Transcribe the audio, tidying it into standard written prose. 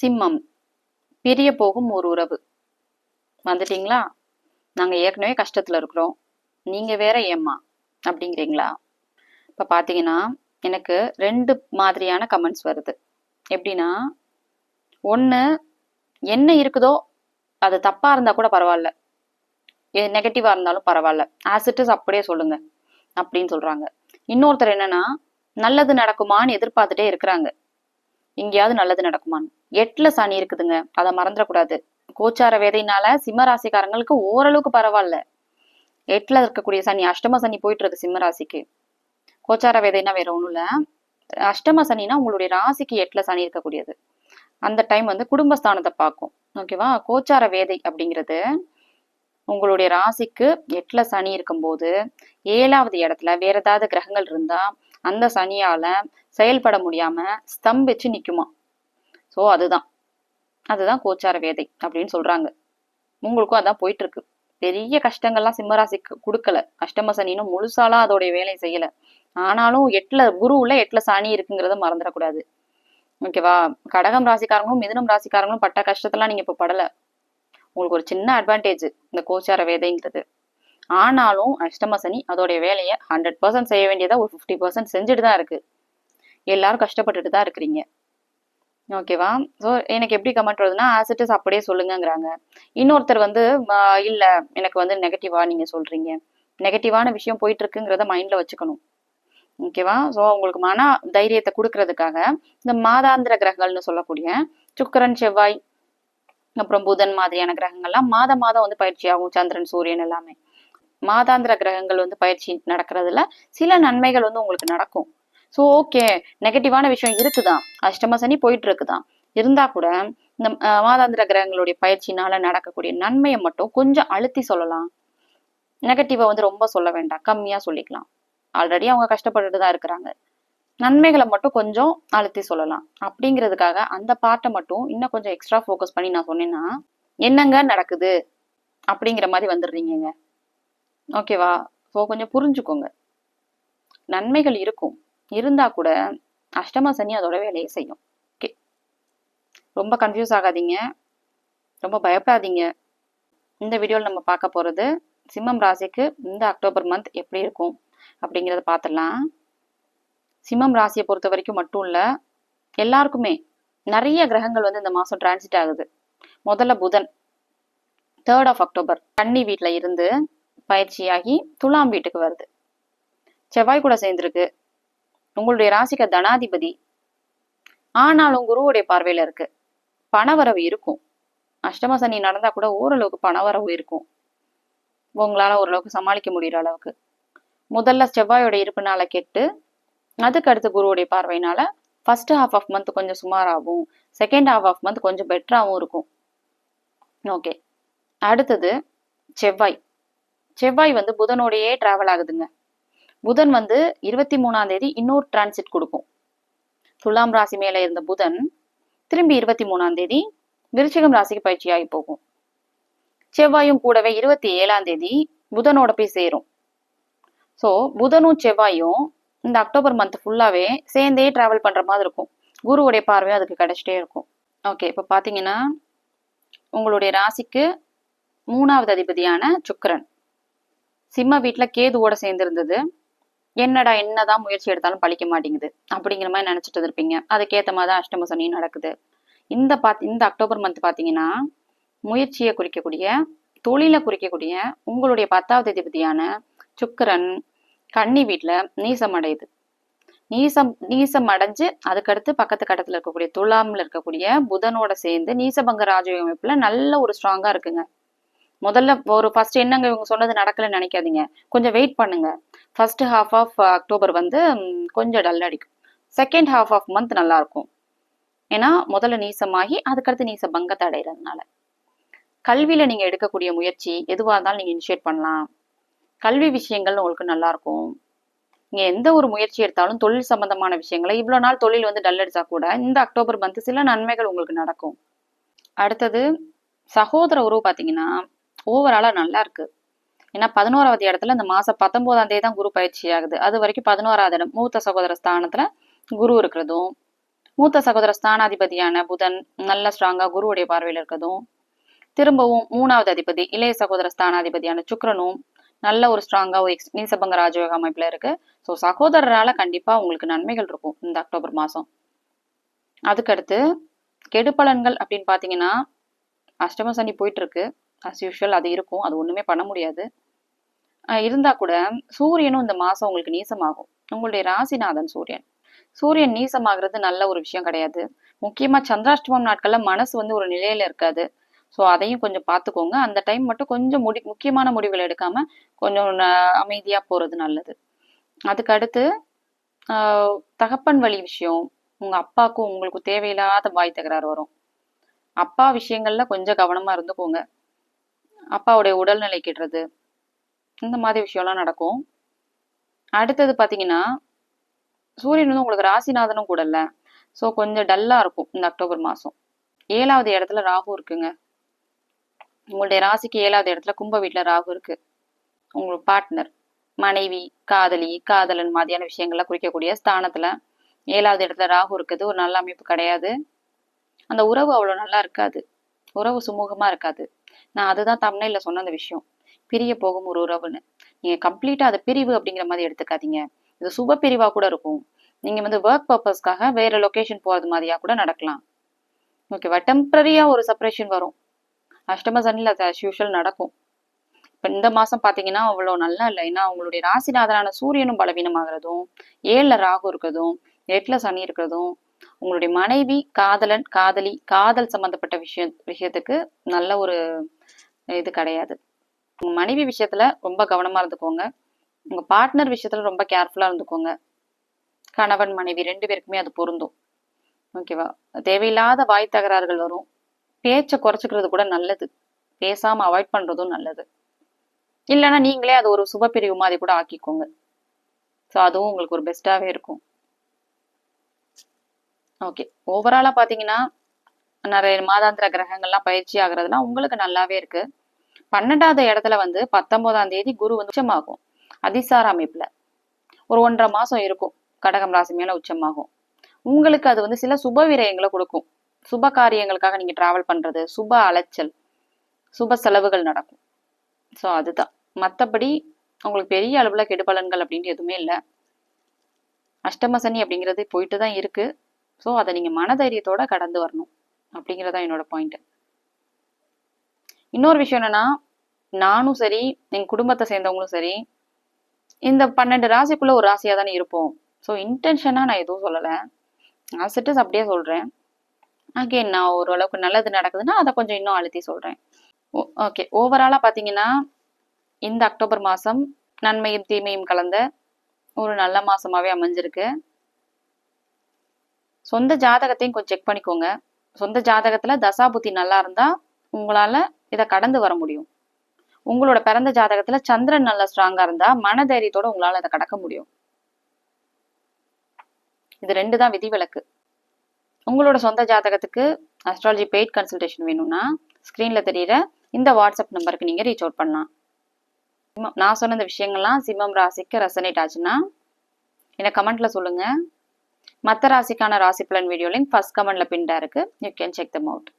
சிம்மம். பிரிய போகும் ஒரு உறவு. வந்துட்டீங்களா? நாங்க ஏற்கனவே கஷ்டத்துல இருக்கிறோம், நீங்க வேற ஏம்மா அப்படிங்கிறீங்களா? இப்ப பாத்தீங்கன்னா எனக்கு ரெண்டு மாதிரியான கமெண்ட்ஸ் வருது. எப்படின்னா, ஒண்ணு, என்ன இருக்குதோ அது தப்பா இருந்தா கூட பரவாயில்ல, நெகட்டிவா இருந்தாலும் பரவாயில்ல, ஆஸ் இட் இஸ் அப்படியே சொல்லுங்க அப்படின்னு சொல்றாங்க. இன்னொருத்தர் என்னன்னா, நல்லது நடக்குமான்னு எதிர்பார்த்துட்டே இருக்கிறாங்க. எங்கேயாவது நல்லது நடக்குமான்னு. 8ல சனி இருக்குதுங்க, அதை மறந்துடக்கூடாது. கோச்சார வேதையினால சிம்ம ராசிக்காரங்களுக்கு ஓரளவுக்கு பரவாயில்ல. 8ல இருக்கக்கூடிய சனி, அஷ்டம சனி போயிட்டு இருக்கு சிம்ம ராசிக்கு. கோச்சார வேதைன்னா வேற ஒண்ணும் இல்ல, அஷ்டம சனினா உங்களுடைய ராசிக்கு 8ல சனி இருக்கக்கூடியது. அந்த டைம் வந்து குடும்பஸ்தானத்தை பார்க்கும். ஓகேவா? கோச்சார வேதை அப்படிங்கிறது உங்களுடைய ராசிக்கு 8ல சனி இருக்கும்போது 7வது இடத்துல வேற ஏதாவது கிரகங்கள் இருந்தா அந்த சனியால செயல்பட முடியாம ஸ்தம்பிச்சு நிக்குமா. சோ அதுதான் அதுதான் கோச்சார வேதை அப்படின்னு சொல்றாங்க. உங்களுக்கும் அதான் போயிட்டு இருக்கு. பெரிய கஷ்டங்கள்லாம் சிம்மராசிக்கு கொடுக்கல. அஷ்டம சனின்னு முழுசாலாம் அதோடைய வேலையை செய்யல. ஆனாலும் 8ல குருவுல 8ல சனி இருக்குங்கிறத மறந்துடக்கூடாது. ஓகேவா? கடகம் ராசிக்காரங்களும் மிதுனம் ராசிக்காரங்களும் பட்ட கஷ்டத்தெல்லாம் நீங்க இப்ப படல. உங்களுக்கு ஒரு சின்ன அட்வான்டேஜ் இந்த கோச்சார வேதைங்கிறது. ஆனாலும் அஷ்டம சனி அதோடைய வேலையை 100% செய்ய வேண்டியதா ஒரு 50% செஞ்சுட்டு தான் இருக்கு. எல்லாரும் கஷ்டப்பட்டுட்டு தான் இருக்கிறீங்க. ஓகேவா? ஸோ எனக்கு எப்படி கமெண்ட் வருதுன்னா, ஆஸ் இட் இஸ் அப்படியே சொல்லுங்கங்கிறாங்க. இன்னொருத்தர் வந்து இல்ல, எனக்கு வந்து நெகட்டிவா நீங்க சொல்றீங்க, நெகட்டிவான விஷயம் போயிட்டு இருக்குங்கிறத மைண்ட்ல வச்சுக்கணும். ஓகேவா? ஸோ உங்களுக்கு மன தைரியத்தை கொடுக்கறதுக்காக இந்த மாதாந்திர கிரகங்கள்னு சொல்லக்கூடிய சுக்கிரன், செவ்வாய், அப்புறம் புதன் மாதிரியான கிரகங்கள்லாம் மாதம் மாதம் வந்து பயிற்சி ஆகும். சந்திரன், சூரியன் எல்லாமே மாதாந்திர கிரகங்கள் வந்து பயிற்சி நடக்கிறதுல சில நன்மைகள் வந்து உங்களுக்கு நடக்கும். ஸோ ஓகே, நெகட்டிவான விஷயம் இருக்குதான், அஷ்டம சனி போயிட்டு இருக்குதான், இருந்தா கூட இந்த மாதாந்திர கிரகங்களுடைய பயிற்சினால நடக்கக்கூடிய நன்மையை மட்டும் கொஞ்சம் அழுத்தி சொல்லலாம். நெகட்டிவா வந்து ரொம்ப சொல்ல வேண்டாம், கம்மியா சொல்லிக்கலாம். ஆல்ரெடி அவங்க கஷ்டப்பட்டுட்டு தான் இருக்கிறாங்க. நன்மைகளை மட்டும் கொஞ்சம் அழுத்தி சொல்லலாம். அப்படிங்கிறதுக்காக அந்த பார்ட்டை மட்டும் இன்னும் கொஞ்சம் எக்ஸ்ட்ரா ஃபோக்கஸ் பண்ணி நான் சொன்னேன்னா என்னங்க நடக்குது அப்படிங்கிற மாதிரி வந்துடுறீங்க. ஓகேவா? ஸோ கொஞ்சம் புரிஞ்சுக்கோங்க. நன்மைகள் இருக்கும், இருந்தா கூட அஷ்டம சனி அதோட வேலையை செய்யும். ஓகே, ரொம்ப கன்ஃபியூஸ் ஆகாதீங்க, ரொம்ப பயப்படாதீங்க. இந்த வீடியோவில் நம்ம பார்க்க போறது சிம்மம் ராசிக்கு இந்த அக்டோபர் மந்த் எப்படி இருக்கும் அப்படிங்கிறத பார்த்துடலாம். சிம்மம் ராசியை பொறுத்த வரைக்கும் மட்டும் இல்ல, எல்லாருக்குமே நிறைய கிரகங்கள் வந்து இந்த மாசம் டிரான்சிட் ஆகுது. முதல்ல புதன் 3rd of அக்டோபர் கன்னி வீட்டுல இருந்து பயிற்சியாகி துலாம் வீட்டுக்கு வருது. செவ்வாய் கூட சேர்ந்திருக்கு. உங்களுடைய ராசிக்கு தனாதிபதி. ஆனாலும் குருவுடைய பார்வையில இருக்கு. பணவரவு இருக்கும். அஷ்டம சனி நடந்தா கூட ஓரளவுக்கு பணவரவு இருக்கும். உங்களால ஓரளவுக்கு சமாளிக்க முடியற அளவுக்கு. முதல்ல செவ்வாயோட இருப்புனால கெட்டு, அதுக்கு அடுத்து குருவுடைய பார்வையினால ஃபர்ஸ்ட் ஹாஃப் ஆஃப் மந்த் கொஞ்சம் சுமாராகவும், செகண்ட் ஹாஃப் ஆஃப் மந்த் கொஞ்சம் பெட்டராகவும் இருக்கும். ஓகே, அடுத்தது செவ்வாய். செவ்வாய் வந்து புதனோடையே டிராவல் ஆகுதுங்க. புதன் வந்து 23ஆம் தேதி இன்னொரு டிரான்சிட் கொடுக்கும். துலாம் ராசி மேல இருந்த புதன் திரும்பி 23ஆம் தேதி விருச்சிகம் ராசிக்கு பயிற்சியாகி போகும். செவ்வாயும் கூடவே 27ஆம் தேதி புதனோட போய் சேரும். ஸோ புதனும் செவ்வாயும் இந்த அக்டோபர் மந்த் ஃபுல்லாவே சேர்ந்தே டிராவல் பண்ற மாதிரி இருக்கும். குருவுடைய பார்வையும் அதுக்கு கிடைச்சிட்டே இருக்கும். ஓகே, இப்போ பாத்தீங்கன்னா உங்களுடைய ராசிக்கு 3வது அதிபதியான சுக்கிரன் சிம்ம வீட்டுல கேதுவோட சேர்ந்து இருந்தது. என்னடா என்னதான் முயற்சி எடுத்தாலும் பழிக்க மாட்டேங்குது அப்படிங்கிற மாதிரி நினைச்சிட்டு இருப்பீங்க. அதுக்கேற்ற மாதிரி தான் அஷ்டம சனி நடக்குது. இந்த அக்டோபர் மந்த் பாத்தீங்கன்னா முயற்சியை குறிக்கக்கூடிய, தொழிலை குறிக்கக்கூடிய உங்களுடைய 10வது அதிபதியான சுக்கிரன் கன்னி வீட்டுல நீசம் அடையுது. நீசம் அடைஞ்சு அதுக்கடுத்து பக்கத்து கட்டத்துல இருக்கக்கூடிய துலாம்ல இருக்கக்கூடிய புதனோட சேர்ந்து நீசபங்க ராஜயோக அமைப்புல நல்ல ஒரு ஸ்ட்ராங்கா இருக்குங்க. முதல்ல ஒரு ஃபர்ஸ்ட் என்னங்க இவங்க சொன்னது நடக்கலன்னு நினைக்காதீங்க, கொஞ்சம் வெயிட் பண்ணுங்க. ஃபர்ஸ்ட் ஹாஃப் ஆஃப் அக்டோபர் வந்து கொஞ்சம் டல் அடிக்கும். செகண்ட் ஹாஃப் ஆஃப் மந்த் நல்லா இருக்கும். ஏன்னா முதல்ல நீசமாகி அதுக்கடுத்து நீச பங்கத்தை அடைகிறதுனால. கல்வியில நீங்க எடுக்கக்கூடிய முயற்சி எதுவாக இருந்தாலும் நீங்க இனிஷியேட் பண்ணலாம். கல்வி விஷயங்கள் உங்களுக்கு நல்லா இருக்கும். நீங்க எந்த ஒரு முயற்சி எடுத்தாலும் தொழில் சம்பந்தமான விஷயங்களை, இவ்வளவு நாள் தொழில் வந்து டல் அடிச்சா கூட இந்த அக்டோபர் மந்த் சில நன்மைகள் உங்களுக்கு நடக்கும். அடுத்தது சகோதர உறவு பாத்தீங்கன்னா ஓவராலா நல்லா இருக்கு. ஏன்னா 11வது இடத்துல இந்த மாசம் 19ஆம் தேதி தான் குரு பயிற்சி ஆகுது. அது வரைக்கும் 11வது இடம் மூத்த சகோதர ஸ்தானத்துல குரு இருக்கிறதும், மூத்த சகோதர ஸ்தானாதிபதியான புதன் நல்ல ஸ்ட்ராங்கா குருவுடைய பார்வையில் இருக்கிறதும், திரும்பவும் 3வது அதிபதி இளைய சகோதர ஸ்தானாதிபதியான சுக்கிரனும் நல்ல ஒரு ஸ்ட்ராங்கா ஒரு நீசபங்க ராஜயோக அமைப்புல இருக்கு. ஸோ சகோதரரால கண்டிப்பா உங்களுக்கு நன்மைகள் இருக்கும் இந்த அக்டோபர் மாசம். அதுக்கடுத்து கெடுபலன்கள் அப்படின்னு பாத்தீங்கன்னா, அஷ்டம சனி போயிட்டு இருக்கு. அஸ் யூஷுவல் அது இருக்கும், அது ஒண்ணுமே பண்ண முடியாது. இருந்தா கூட சூரியனும் இந்த மாசம் உங்களுக்கு நீசமாகும். உங்களுடைய ராசிநாதன் சூரியன். சூரியன் நீசமாகிறது நல்ல ஒரு விஷயம் கிடையாது. முக்கியமா சந்திராஷ்டமம் நாட்கள்ல மனசு வந்து ஒரு நிலையில இருக்காது. ஸோ அதையும் கொஞ்சம் பார்த்துக்கோங்க. அந்த டைம் மட்டும் கொஞ்சம் முக்கியமான முடிவுகள் எடுக்காம கொஞ்சம் அமைதியா போறது நல்லது. அதுக்கு அடுத்து தகப்பன் வழி விஷயம், உங்க அப்பாவுக்கும் உங்களுக்கும் தேவையில்லாத வாய் தகராறு வரும். அப்பா விஷயங்கள்ல கொஞ்சம் கவனமா இருந்துக்கோங்க. அப்பாவுடைய உடல்நிலை கெடுறது, இந்த மாதிரி விஷயம்லாம் நடக்கும். அடுத்தது பாத்தீங்கன்னா, சூரியன் வந்து உங்களுக்கு ராசிநாதனும் கூட இல்ல. ஸோ கொஞ்சம் டல்லா இருக்கும் இந்த அக்டோபர் மாசம். 7வது இடத்துல ராகு இருக்குங்க. உங்களுடைய ராசிக்கு 7வது இடத்துல கும்ப வீட்டுல ராகு இருக்கு. உங்களுக்கு பார்ட்னர், மனைவி, காதலி, காதலன் மாதிரியான விஷயங்கள்ல குறிக்கக்கூடிய ஸ்தானத்துல 7வது இடத்துல ராகு இருக்குது. ஒரு நல்ல அமைப்பு கிடையாது. அந்த உறவு அவ்வளவு நல்லா இருக்காது. உறவு சுமூகமா இருக்காது. நான் அதுதான் தம்ப்நெயில்ல சொன்ன அந்த விஷயம். பிரிய போகும் ஒரு உறவுன்னு. நீங்க கம்ப்ளீட்டா அதை பிரிவு அப்படிங்கிற மாதிரி எடுத்துக்காதீங்க. இது சுப பிரிவா கூட இருக்கும். நீங்க வந்து ஒர்க் பர்பஸ்க்காக வேற லொகேஷன் போறது மாதிரியா கூட நடக்கலாம். ஓகேவா? டெம்பரரியா ஒரு செப்பரேஷன் வரும். அஷ்டம சனில as usual நடக்கும். இப்ப இந்த மாசம் பாத்தீங்கன்னா அவ்வளவு நல்லா இல்லை. ஏன்னா உங்களுடைய ராசிநாதனான சூரியனும் பலவீனமாகிறதும், 7ல ராகு இருக்கிறதும், 8ல சனி இருக்கிறதும், உங்களுடைய மனைவி, காதலன், காதலி, காதல் சம்பந்தப்பட்ட விஷயத்துக்கு நல்ல ஒரு இது கிடையாது. உங்க மனைவி விஷயத்துல ரொம்ப கவனமா இருந்துக்கோங்க. உங்க பார்ட்னர் விஷயத்துல ரொம்ப கேர்ஃபுல்லா இருந்துக்கோங்க. கணவன் மனைவி 2 பேருக்குமே அது பொருந்தும். ஓகேவா? தேவையில்லாத வாய் தகராறுகள் வரும். பேச்சை குறைச்சிக்கிறது கூட நல்லது. பேசாம அவாய்ட் பண்றதும் நல்லது. இல்லைன்னா நீங்களே அது ஒரு சுபப்பிரிவு மாதிரி கூட ஆக்கிக்கோங்க. ஸோ அதுவும் உங்களுக்கு ஒரு பெஸ்டாவே இருக்கும். ஓகே, ஓவராலா பாத்தீங்கன்னா நிறைய மாதாந்திர கிரகங்கள்லாம் பயிற்சி ஆகுறதுலாம் உங்களுக்கு நல்லாவே இருக்கு. 12வது இடத்துல வந்து 19ஆம் தேதி குரு வந்து உச்சமாகும். அதிசார அமைப்புல ஒரு 1.5 மாசம் இருக்கும். கடகம் ராசி மேல உச்சமாகும். உங்களுக்கு அது வந்து சில சுப விரயங்களை கொடுக்கும். சுப காரியங்களுக்காக நீங்க டிராவல் பண்றது, சுப அலைச்சல், சுப செலவுகள் நடக்கும். ஸோ அதுதான். மற்றபடி உங்களுக்கு பெரிய அளவுல கெடுபலன்கள் அப்படின்னு எதுவுமே இல்லை. அஷ்டம சனி அப்படிங்கிறது போயிட்டு தான் இருக்கு. ஸோ அதை நீங்க மனதைரியத்தோட கடந்து வரணும் அப்படிங்கிறதான் என்னோட பாயிண்ட். இன்னொரு விஷயம் என்னன்னா, நானும் சரி எங்க குடும்பத்தை சேர்ந்தவங்களும் சரி இந்த 12 ராசிக்குள்ள ஒரு ராசியா தானே இருப்போம். ஸோ இன்டென்ஷனா நான் எதுவும் சொல்லலை. ஆசிட்டஸ் அப்படியே சொல்றேன். அகெயின் நான் ஓரளவுக்கு நல்லது நடக்குதுன்னா அதை கொஞ்சம் இன்னும் அழுத்தி சொல்றேன். ஓகே, ஓவராலா பாத்தீங்கன்னா இந்த அக்டோபர் மாசம் நன்மையும் தீமையும் கலந்த ஒரு நல்ல மாசமாவே அமைஞ்சிருக்கு. சொந்த ஜாதகத்தையும் கொஞ்சம் செக் பண்ணிக்கோங்க. சொந்த ஜாதகத்துல தசாபுத்தி நல்லா இருந்தா உங்களால இதை கடந்து வர முடியும். உங்களோட பிறந்த ஜாதகத்துல சந்திரன் நல்லா ஸ்ட்ராங்கா இருந்தா மனதைரியத்தோட உங்களால அதை கடக்க முடியும். இது 2 தான் விதிவிலக்கு. உங்களோட சொந்த ஜாதகத்துக்கு அஸ்ட்ராலஜி பெய்ட் கன்சல்டேஷன் வேணும்னா ஸ்கிரீன்ல தெரியுற இந்த வாட்ஸ்அப் நம்பருக்கு நீங்க ரீச் அவுட் பண்ணலாம். நான் சொன்ன இந்த விஷயங்கள்லாம் சிம்மம் ராசிக்கு ரெசனேட் ஆச்சுன்னா என்ன கமெண்ட்ல சொல்லுங்க. மற்ற ராசிக்கான ராசி பலன் வீடியோ லிங்க் ஃபர்ஸ்ட் கமெண்ட்ல பின்டா இருக்கு. You can check them out.